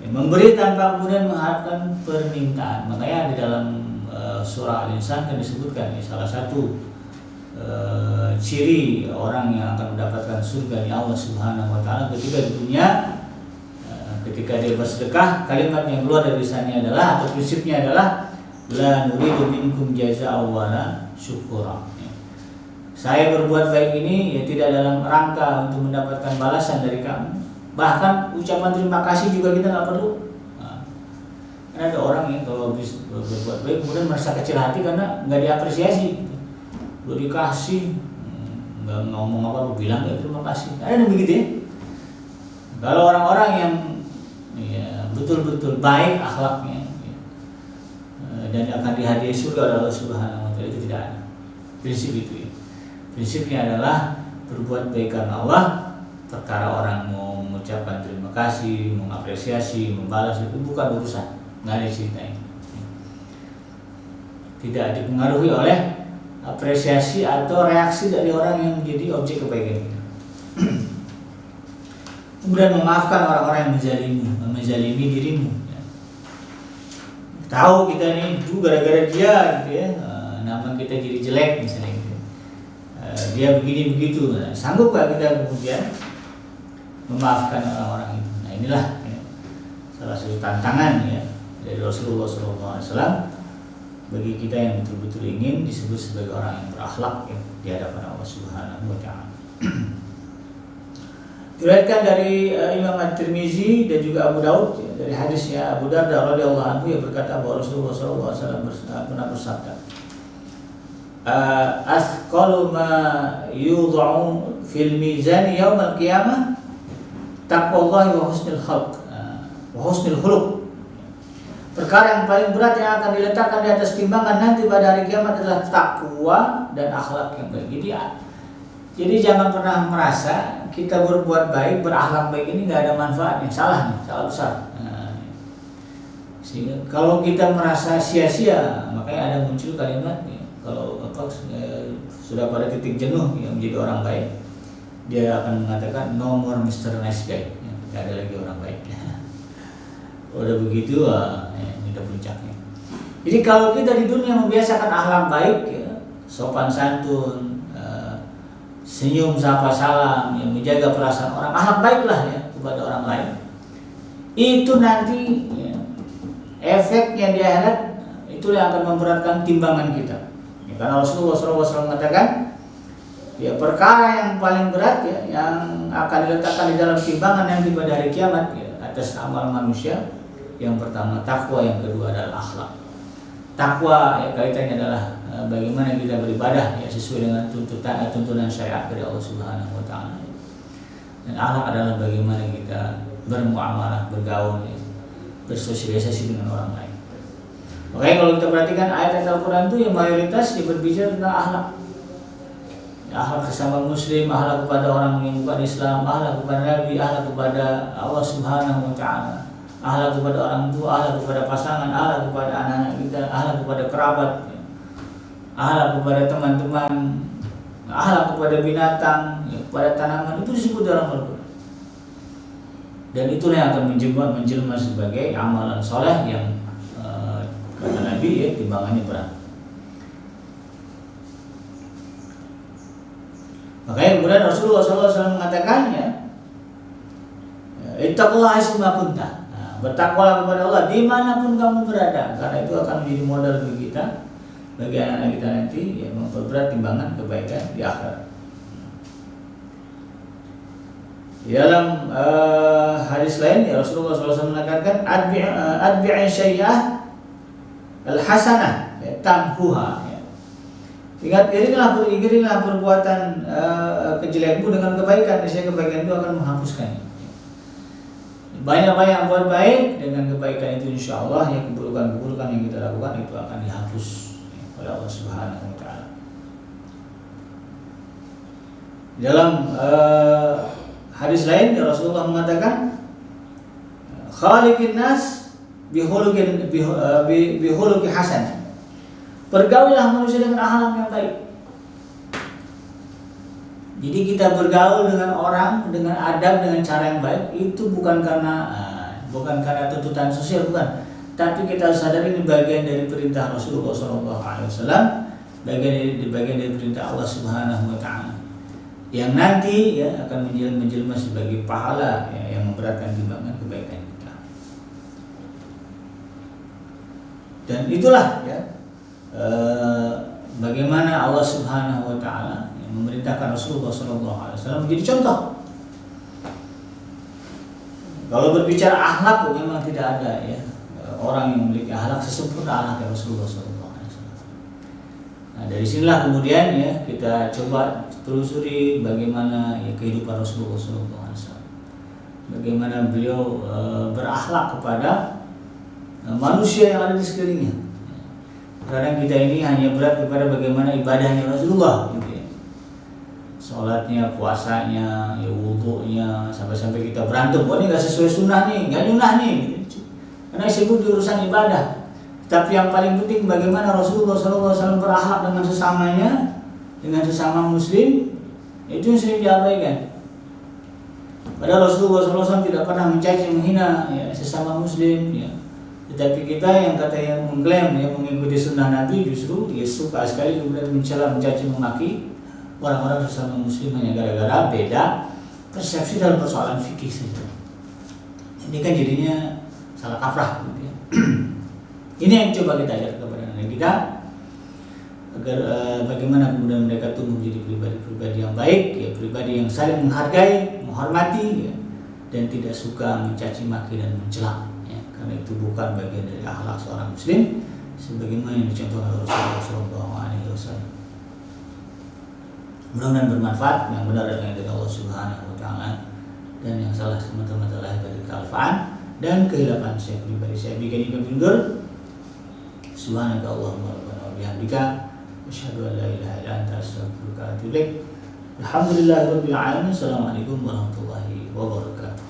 Memberi tanpa kemudian mengharapkan permintaan. Makanya di dalam surah Al-Insan kan disebutkan ya, salah satu ciri orang yang akan mendapatkan surga di Allah Subhanahu wa taala ketika di dunia, ketika dia bersedekah, kalimat yang keluar dari lisannya adalah, atau prinsipnya adalah, la nuridu minkum jazaa'an wala syukura. Saya berbuat baik ini ya tidak dalam rangka untuk mendapatkan balasan dari kamu. Bahkan ucapan terima kasih juga kita nggak perlu. Karena ada orang yang kalau berbuat baik kemudian merasa kecil hati karena nggak diapresiasi. Lo dikasih, nggak ngomong apa, bilang ya terima kasih. Ada yang begitu ya. Kalau orang-orang yang ya, betul-betul baik akhlaknya ya, dan akan dihadiahi surga oleh Allah Subhanahu wa taala, itu tidak ada. Prinsip itu ya. Prinsipnya adalah berbuat baik karena Allah. Perkara orang mau mengucapkan terima kasih, mengapresiasi, membalas, itu bukan urusan, nggak ada ceritanya. Tidak dipengaruhi oleh apresiasi atau reaksi dari orang yang menjadi objek kebaikan kita. Kemudian memaafkan orang-orang yang menzalimi dirimu. Tahu kita ini itu gara-gara dia gitu ya, nama kita jadi jelek misalnya gitu. Dia begini begitu, sanggup gak kita kemudian memaafkan orang-orang itu? Nah inilah ya, salah satu tantangan ya dari Rasulullah SAW bagi kita yang betul-betul ingin disebut sebagai orang yang berakhlak ya, di hadapan Allah Subhanahu wa taala. Diriwayatkan dari Imam At-Tirmizi dan juga Abu Daud ya, dari hadisnya Abu Darda radhiyallahu anhu yang berkata bahwa Rasulullah SAW pernah bersabda, asqalu ma yudha'u fil mizan yaumil qiyamah taqwallahi wa husnul khalq wa husnul khuluq. Perkara yang paling berat yang akan diletakkan di atas timbangan nanti pada hari kiamat adalah takwa dan akhlak yang baik. Jadi jangan pernah merasa kita berbuat baik, berakhlak baik ini nggak ada manfaatnya. Salah nih, salah besar. Sehingga kalau kita merasa sia-sia, makanya ada muncul kalimat ya, kalau sudah pada titik jenuh yang menjadi orang baik, dia akan mengatakan no more Mr. Nice Guy, nggak ada lagi orang baik. Udah begitu, ini udah puncaknya. Jadi kalau kita di dunia membiasakan akhlak baik, ya, sopan santun, senyum, sapa salam, yang menjaga perasaan orang, akhlak baiklah ya kepada orang lain. Itu nanti ya, efeknya di akhirat itu yang akan memberatkan timbangan kita. Ya, karena Rasulullah SAW mengatakan, ya perkara yang paling berat ya yang akan diletakkan di dalam timbangan nanti pada hari kiamat ya, atas amal manusia. Yang pertama takwa, yang kedua adalah akhlak. Takwa ya kaitannya adalah bagaimana kita beribadah ya sesuai dengan tuntunan syariat dari Allah Subhanahu wa taala. Dan akhlak adalah bagaimana kita bermuamalah, bergaul ya, bersosialisasi dengan orang lain. Makanya kalau kita perhatikan ayat Al-Qur'an itu yang mayoritas berbicara tentang akhlak. Ya, akhlak sesama muslim, akhlak kepada orang yang bukan Islam, akhlak kepada Nabi, akhlak kepada Allah Subhanahu wa taala. Akhlak kepada orang tua, akhlak kepada pasangan, akhlak kepada anak-anak kita, akhlak kepada kerabat, akhlak kepada teman-teman, akhlak kepada binatang, kepada tanaman, itu disebut dalam Al-Quran. Dan itulah yang akan menjelma sebagai amalan soleh yang kata Nabi ya timbangannya berat. Makanya kemudian Rasulullah SAW mengatakan ya, ittaqullaha haitsu ma kunta. Bertakwalah kepada Allah dimanapun kamu berada, karena itu akan menjadi modal bagi kita, bagi anak-anak kita nanti, ya, memperberat timbangan kebaikan di akhirat. Di dalam hadis lain ya, Rasulullah SAW menekankan adbi'i syai'ah al-hasanah ya, tamhuha ya. Iringilah perbuatan kejelekanmu dengan kebaikan, niscaya kebaikan itu akan menghapuskannya. Banyak-banyak buat baik, dengan kebaikan itu insya Allah ya, keburukan-keburukan yang kita lakukan itu akan dihapus oleh Allah Subhanahu wa Ta'ala. Dalam hadis lain ya, Rasulullah mengatakan khaliqin nas bihuluki hasan. Pergaulilah manusia dengan akhlak yang baik. Jadi kita bergaul dengan orang dengan adab, dengan cara yang baik, itu bukan karena tuntutan sosial, bukan. Tapi kita sadari ini bagian dari perintah Rasulullah SAW, bagian dari perintah Allah Subhanahu wa Ta'ala, yang nanti ya akan menjelma sebagai pahala ya, yang memberatkan timbangan kebaikan kita. Dan itulah ya bagaimana Allah Subhanahu wa Ta'ala memerintahkan Rasulullah SAW menjadi contoh. Kalau berbicara akhlak, memang tidak ada ya orang yang memiliki akhlak sesempurna akhlak Rasulullah SAW. Nah, dari sinilah kemudian ya kita coba telusuri bagaimana ya kehidupan Rasulullah SAW, bagaimana beliau berakhlak kepada manusia yang ada di sekelilingnya. Kadang kita ini hanya berat kepada bagaimana ibadahnya Rasulullah, gitu ya. Sholatnya, puasanya, ya wudunya, sampai-sampai kita berantem, ini nggak sesuai sunnah nih, nggak nyunah nih, gitu. Karena sibuk di urusan ibadah. Tapi yang paling penting bagaimana Rasulullah SAW berakhlak dengan sesamanya, dengan sesama Muslim, itu yang sering diabaikan. Padahal Rasulullah SAW tidak pernah mencaci menghina ya, sesama Muslim, ya. Tetapi kita yang mengklaim yang mengikuti sunnah Nabi justru dia suka sekali kemudian mencela, mencaci, memaki orang-orang sesama Muslim hanya gara-gara beda persepsi dalam persoalan fikih saja. Ini kan jadinya salah kaprah, gitu ya. Ini yang coba kita ajar kepada anak kita agar bagaimana kemudian mereka tumbuh menjadi pribadi-pribadi yang baik, ya, pribadi yang saling menghargai, menghormati, ya, dan tidak suka mencaci maki dan mencela. Karena itu bukan bagian dari akhlak seorang Muslim, sebagaimana yang dicontohkan oleh Rasulullah SAW. Mudah-mudahan bermanfaat, yang benar adalah dari Allah Subhanahu wa Ta'ala, dan yang salah semata-mata lahir dari kealfaan dan kehilapan saya pribadi. Saya bikin undur. Subhanaka Allahumma rabbana wa bihamdika, asyhadu an la ilaha illa anta, astaghfiruka wa atubu ilaik. Alhamdulillahirabbil alamin. Assalamualaikum warahmatullahi wabarakatuh.